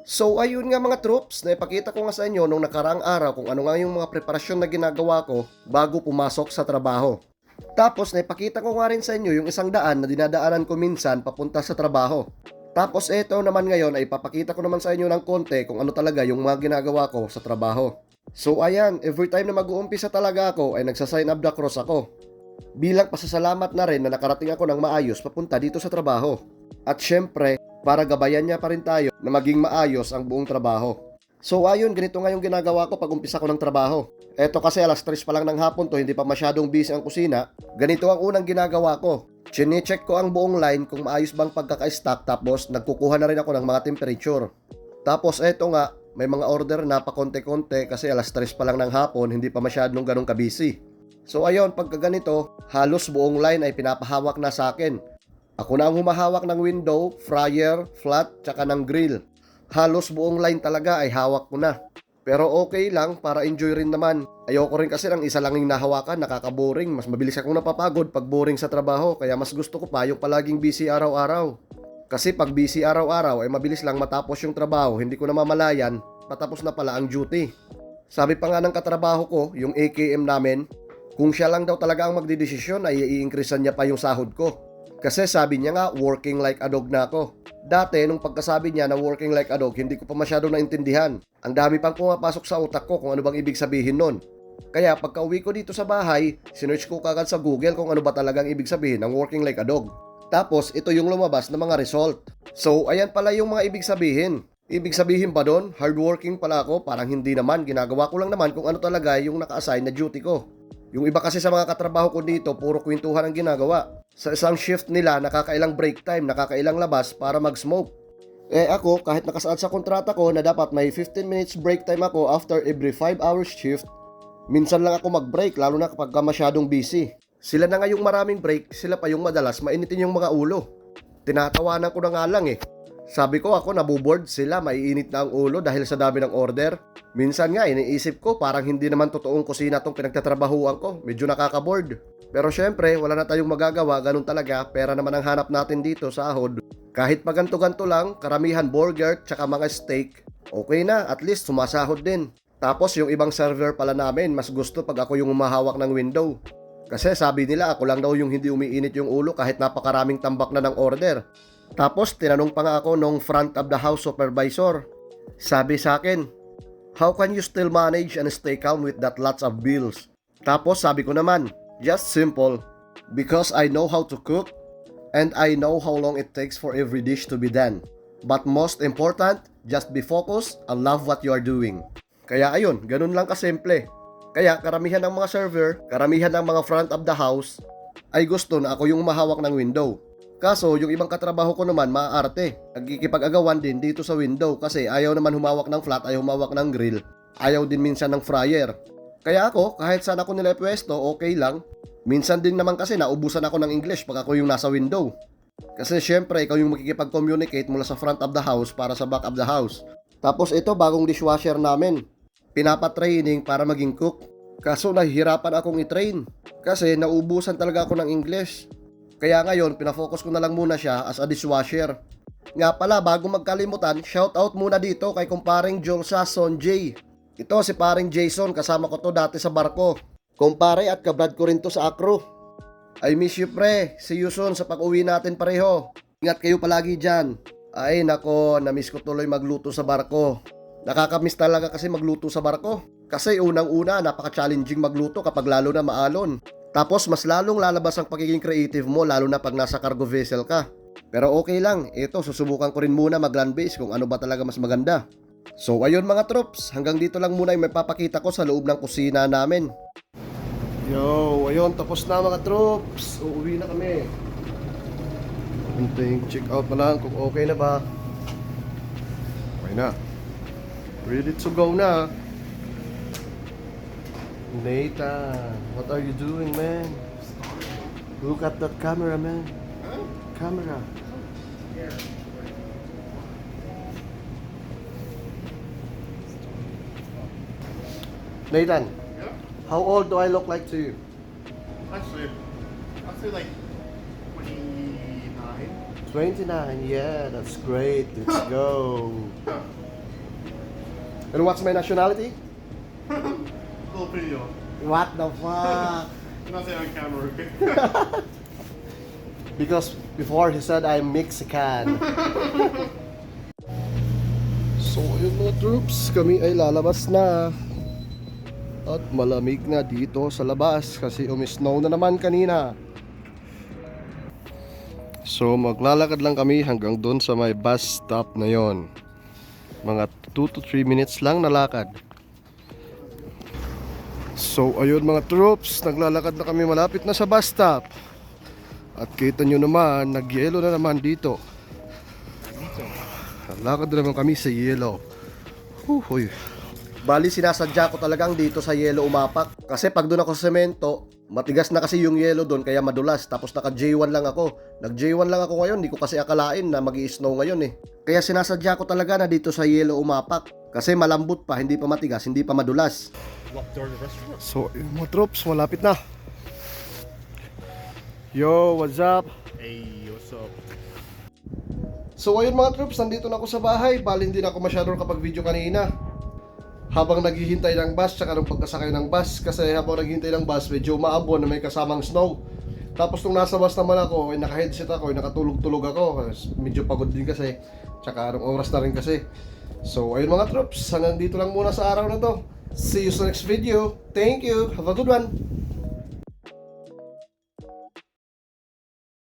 So ayun nga mga troops, naipakita ko nga sa inyo nung nakaraang araw kung ano nga yung mga preparasyon na ginagawa ko bago pumasok sa trabaho. Tapos naipakita ko nga rin sa inyo yung isang daan na dinadaanan ko minsan papunta sa trabaho. Tapos eto naman ngayon ay ipapakita ko naman sa inyo ng konti kung ano talaga yung mga ginagawa ko sa trabaho. So ayan, every time na mag-uumpisa talaga ako ay nagsasign up the cross ako. Bilang pasasalamat na rin na nakarating ako ng maayos papunta dito sa trabaho. At syempre, para gabayan niya pa rin tayo na maging maayos ang buong trabaho. So ayun, ganito nga yung ginagawa ko pag umpisa ko ng trabaho. Eto kasi alas 3 pa lang ng hapon to, hindi pa masyadong busy ang kusina. Ganito ang unang ginagawa ko. Chine-check ko ang buong line kung maayos bang pagkaka-stock, tapos nagkukuha na rin ako ng mga temperature. Tapos eto nga, may mga order na pa konti-konti kasi alas 3 pa lang ng hapon, hindi pa masyadong ganong kabisi. So ayun, pagka ganito, halos buong line ay pinapahawak na sa akin. Ako na ang humahawak ng window, fryer, flat, tsaka ng grill. Halos buong line talaga ay hawak ko na. Pero okay lang, para enjoy rin naman. Ayoko rin kasi ng isa lang yung nahawakan, nakaka-boring. Mas mabilis akong napapagod pag boring sa trabaho, kaya mas gusto ko pa yung palaging busy araw-araw. Kasi pag busy araw-araw ay mabilis lang matapos yung trabaho, hindi ko namamalayan, patapos na pala ang duty. Sabi pa nga ng katrabaho ko, yung AKM namin, kung siya lang daw talaga ang magdidesisyon ay i-increasean niya pa yung sahod ko. Kasi sabi niya nga, working like a dog na ako. Dati, nung pagkasabi niya na working like a dog, hindi ko pa masyado naintindihan. Ang dami pang pumapasok sa utak ko kung ano bang ibig sabihin nun. Kaya pagka uwi ko dito sa bahay, sinearch ko kagad sa Google kung ano ba talagang ibig sabihin ng working like a dog. Tapos, ito yung lumabas na mga result. So, ayan pala yung mga ibig sabihin. Ibig sabihin ba doon, hardworking pala ako? Parang hindi naman, ginagawa ko lang naman kung ano talaga yung naka-assign na duty ko. Yung iba kasi sa mga katrabaho ko dito, puro kwentuhan ang ginagawa. Sa isang shift nila, nakakailang break time, nakakailang labas para mag-smoke. Eh ako, kahit nakasaad sa kontrata ko na dapat may 15 minutes break time ako after every 5 hours shift, minsan lang ako mag-break, lalo na kapag masyadong busy. Sila na nga yung maraming break, sila pa yung madalas mainitin yung mga ulo. Tinatawanan ko na nga lang eh. Sabi ko ako nabuboard sila, maiinit na ang ulo dahil sa dami ng order. Minsan nga iniisip ko parang hindi naman totoong kusina tong pinagtatrabahuan ko, medyo nakakaboard. Pero syempre wala na tayong magagawa, ganun talaga, pera naman ang hanap natin dito, sahod. Kahit paganto-ganto lang, karamihan burger tsaka mga steak, okay na, at least sumasahod din. Tapos yung ibang server pala namin, mas gusto pag ako yung umahawak ng window. Kasi sabi nila ako lang daw yung hindi umiinit yung ulo kahit napakaraming tambak na ng order. Tapos tinanong pa nga ako nung front of the house supervisor. Sabi sa akin, how can you still manage and stay calm with that lots of bills? Tapos sabi ko naman, just simple. Because I know how to cook and I know how long it takes for every dish to be done. But most important, just be focused and love what you are doing. Kaya ayun, ganun lang kasimple. Kaya karamihan ng mga server, karamihan ng mga front of the house ay gusto na ako yung mahawak ng window. Kaso yung ibang katrabaho ko naman maaarte. Nagkikipag-agawan din dito sa window kasi ayaw naman humawak ng flat, ayaw humawak ng grill. Ayaw din minsan ng fryer. Kaya ako, kahit saan ako nila pwesto, okay lang. Minsan din naman kasi naubusan ako ng English pag ako yung nasa window. Kasi syempre ikaw yung makikipag-communicate mula sa front of the house para sa back of the house. Tapos ito bagong dishwasher namin. Pinapatraining para maging cook. Kaso nahihirapan akong i-train. Kasi naubusan talaga ako ng English. Kaya ngayon, pinafocus ko na lang muna siya as a dishwasher. Nga pala, bago magkalimutan, shoutout muna dito kay kumparing Jolsa Sonjay. Ito si paring Jason, kasama ko to dati sa barko. Kumpare at kabrad ko rin to sa Acro. I miss you pre, see you soon sa pag-uwi natin pareho. Ingat kayo palagi dyan. Ay nako, namiss ko tuloy magluto sa barko. Nakakamiss talaga kasi magluto sa barko. Kasi unang-una, napaka-challenging magluto kapag lalo na maalon. Tapos mas lalong lalabas ang pagiging creative mo lalo na pag nasa cargo vessel ka. Pero okay lang, ito susubukan ko rin muna mag-land base kung ano ba talaga mas maganda. So ayun mga troops, hanggang dito lang muna yung may papakita ko sa loob ng kusina namin. Yo, ayun tapos na mga troops, uuwi na kami. Hintayin check out pa lang kung okay na ba. Okay na. Ready to go na. Nathan, what are you doing, man? Look at that camera, man. Huh? Camera. Yeah. Nathan, Yeah. how old do I look like to you? Actually, I'd say like 29. 29. Yeah, that's great. Let's go. And what's my nationality? Filipino. What the fuck? Not say on camera. Because before he said I'm Mexican. So yun mga troops, kami ay lalabas na. At malamig na dito sa labas kasi umisnow na naman kanina. So maglalakad lang kami hanggang doon sa may bus stop na yon. Mga 2 to 3 minutes lang na lakad. So ayun mga troops, naglalakad na kami malapit na sa bus stop. At kita nyo naman, nagyelo na naman dito. Lakad na naman kami sa yelo. Huhuy. Bali sinasadya ko talagang dito sa yelo umapak. Kasi pag doon ako sa semento, matigas na kasi yung yelo doon kaya madulas. Tapos naka J1 lang ako. Nag J1 lang ako ngayon, hindi ko kasi akalain na mag-i-snow ngayon eh. Kaya sinasadya ko talaga na dito sa yelo umapak. Kasi malambot pa, hindi pa matigas, hindi pa madulas. Walk door to the restaurant. So yung mga troops, malapit na. Yo, what's up? Hey, what's up? So ayun mga troops, nandito na ako sa bahay. Bali hindi na ako masyadong kapag-video kanina. Habang naghihintay ng bus, tsaka nung pagkasakay ng bus. Kasi habang naghihintay ng bus, medyo maambon na may kasamang snow. Tapos nung nasa bus naman ako, naka-headset ako, nakatulog-tulog ako. Medyo pagod din kasi. Tsaka anong oras na rin kasi. So ayun mga troops, hanggang dito lang muna sa araw na to. See you sa next video. Thank you. Have a good one.